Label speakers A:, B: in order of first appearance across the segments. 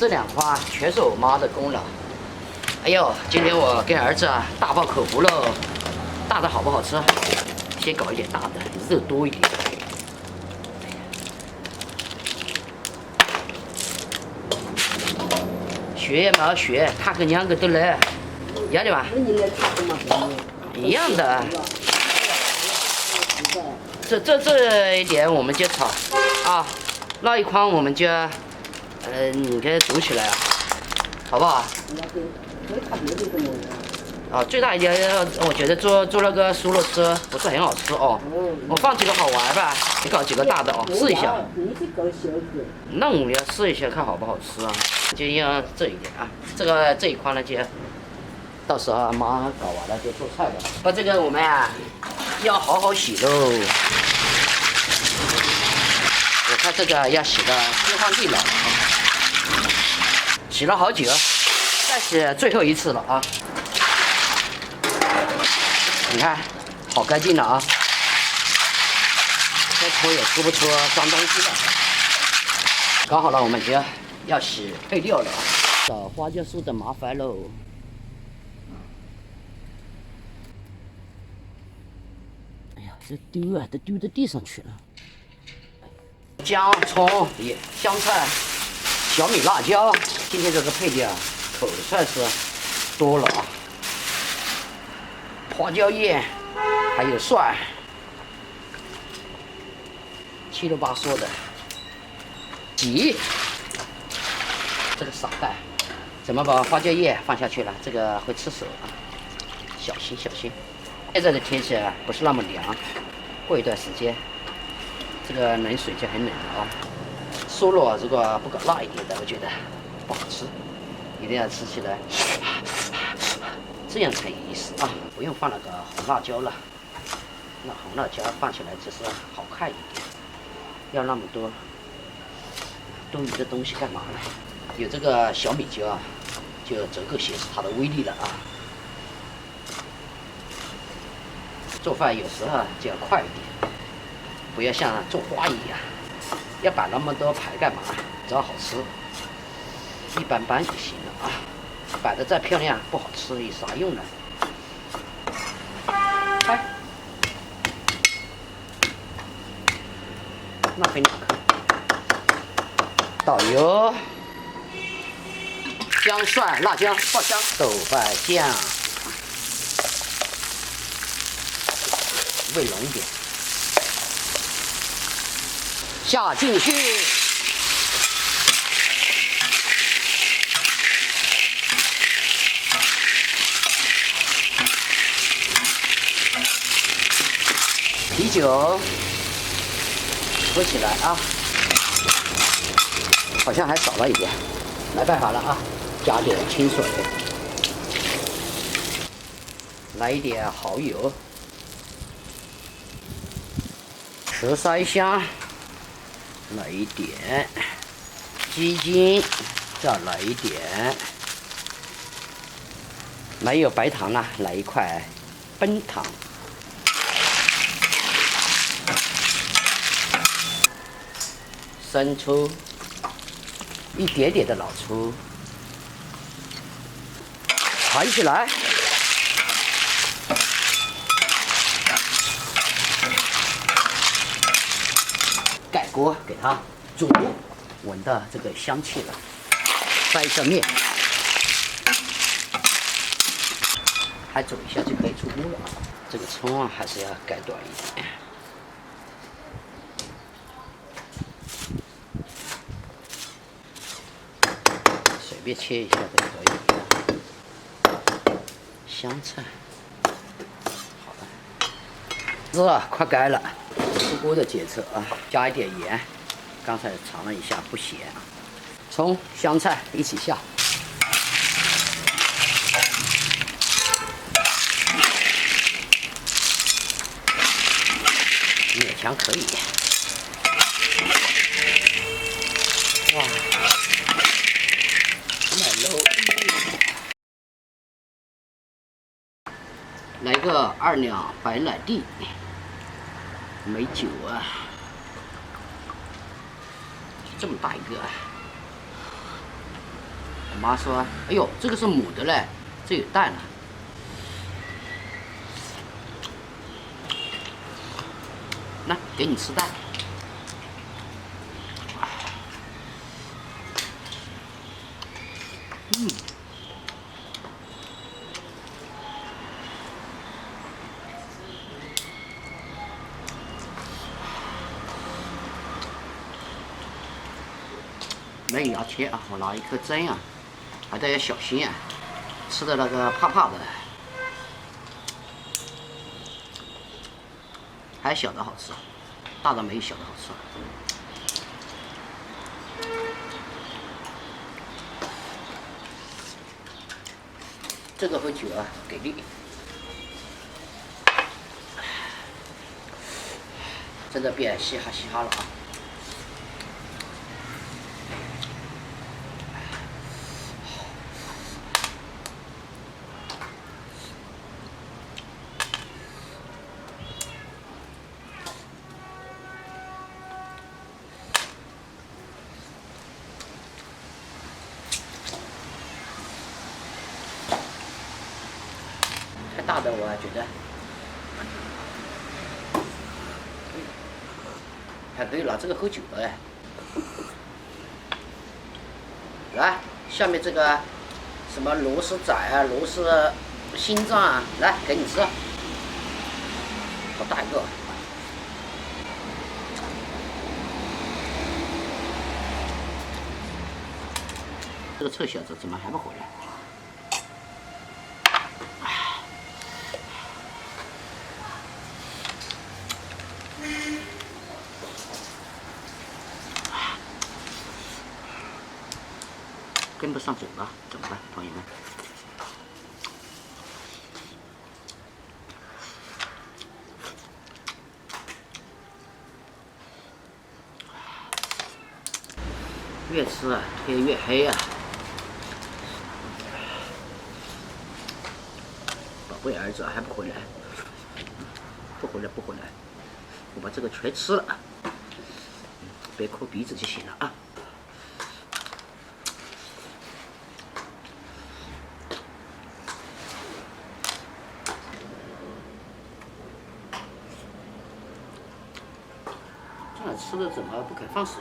A: 这2筐全是我妈的功劳。哎呦，今天我给儿子大爆口福喽！大的好不好吃？先搞一点大的，肉多一点。学也没学，他跟2个都来，一样的吧？一样的。这一点我们就炒啊，那一筐我们就你给煮起来啊，好不好？啊，最大一点，我觉得做那个酥肉丝不是很好吃哦。我放几个好玩吧，你搞几个大的哦，试一下。那我们要试一下，看好不好吃啊？就用这一点啊，这一筐呢就，到时候妈搞完了就做菜了。把这个我们啊要好好洗喽。我看这个要洗的天荒地老了啊，洗了好久，再洗最后一次了啊。你看，好干净了啊！再搓也搓不出脏东西了。搞好了，我们就要洗配料了啊！找花椒酥的麻烦喽。哎呀，这丢啊，都丢到地上去了。姜、葱、香菜、小米、辣椒，今天这个配料可算是多了啊！花椒叶，还有蒜，七溜八嗦的。洗，这个傻蛋，怎么把花椒叶放下去了？这个会吃手啊，小心小心。现在的天气啊，不是那么凉，过一段时间，这个冷水就很冷了啊。酥肉如果不搞辣一点的，我觉得不好吃，一定要吃起来。这样才有意思啊！不用放那个红辣椒了，那红辣椒放起来只是好看一点。要那么多多余的东西干嘛呢？有这个小米椒啊，就足够显示它的威力了啊！做饭有时候就要快一点，不要像做花一样，要摆那么多排干嘛？只要好吃，一般般就行了啊！摆的再漂亮不好吃有啥用呢？开，那分2颗，倒油、姜、蒜、辣椒爆香，豆瓣酱，味浓一点，下进去。啤酒喝起来啊，好像还少了一点，没办法了啊，加点清水，来一点蚝油，十三香，来一点鸡精，再来一点，没有白糖了，来一块笨糖。生抽，一点点的老抽，盘起来，盖锅给它煮，闻到这个香气了，翻一下面，还煮一下就可以出锅了。这个葱啊，还是要改短一点。随便切一下都可以。香菜，好了，热，快该了，出锅的节奏啊！加一点盐，刚才尝了一下，不咸。葱、香菜一起下，勉强可以。哇！来个2两白奶地，美酒啊，这么大一个，我妈说：“哎呦，这个是母的嘞，这有蛋了。”来，给你吃蛋。没牙签啊，我拿一颗针啊，还得要小心啊，吃的那个怕怕的。还有小的好吃，大的没有小的好吃。这个喝酒啊，给力，真的变嘻哈嘻哈了啊！太大的我还觉得还可以拿这个喝酒了哎。来，下面这个什么螺丝仔啊、螺丝心脏啊，来给你吃，好大一个。这个臭小子怎么还不回来？跟不上嘴巴，怎么办，朋友们？越吃啊，天越黑啊！宝贝儿子还不回来？不回来，不回来！我把这个全吃了，别抠鼻子就行了啊！这吃的怎么不肯放手呢？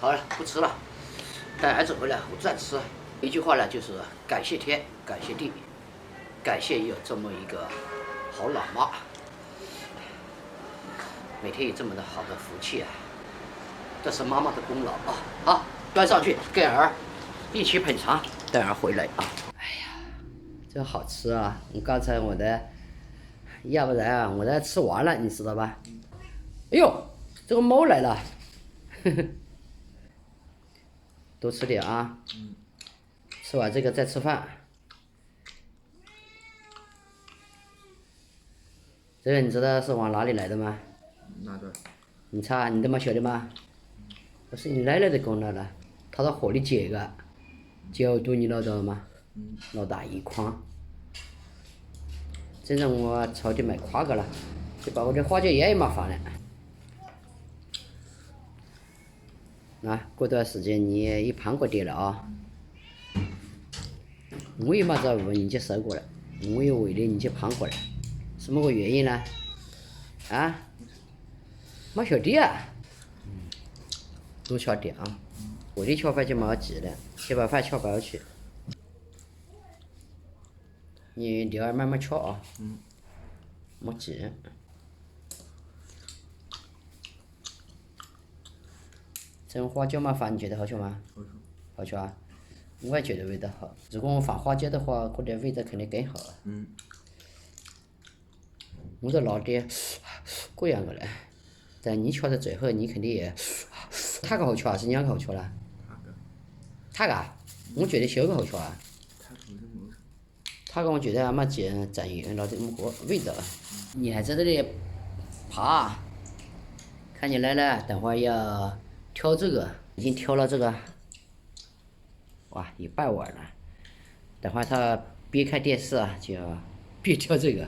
A: 好了，不吃了，带儿子回来我再吃。一句话呢，就是感谢天，感谢地，感谢有这么一个好老妈，每天有这么的好的福气啊，这是妈妈的功劳啊！好，端上去跟儿一起品尝，带儿回来啊！哎呀，这好吃啊！刚才我的，要不然啊，我都吃完了，你知道吧？哎呦，这个猫来了，呵呵。多吃点啊！吃完这个再吃饭。这个你知道是往哪里来的吗？
B: 哪个？
A: 你猜，你都没晓得吗？不是你奶奶的功劳了，她到河里捡的，捡好多你捞到了吗？捞大一筐。真让我差点买垮个了，就把我的花椒盐也没放了。啊，过段时间你一盘过点了啊！我也没在问你去收过来，我也为了你去盘过来，什么个原因呢？啊？没晓得啊？多吃点啊！我的吃饭就没急了，先把饭吃饱去。你留儿慢慢吃啊。没急。这种花椒嘛饭你觉得好吃吗？好吃啊！我也觉得味道好。如果我放花椒的话，可能味道肯定更好。我都拿点这样的嘞，但你吃到最后，你肯定也，哪个好吃啊？是哪个好吃啦？哪个？我觉得小个好吃啊。哪个我觉得还没蘸盐，拿这么个味道。你还在这里爬？看起来呢，等会儿要挑这个，已经挑了这个，哇，有半碗了。等会儿他边看电视啊，就边挑这个。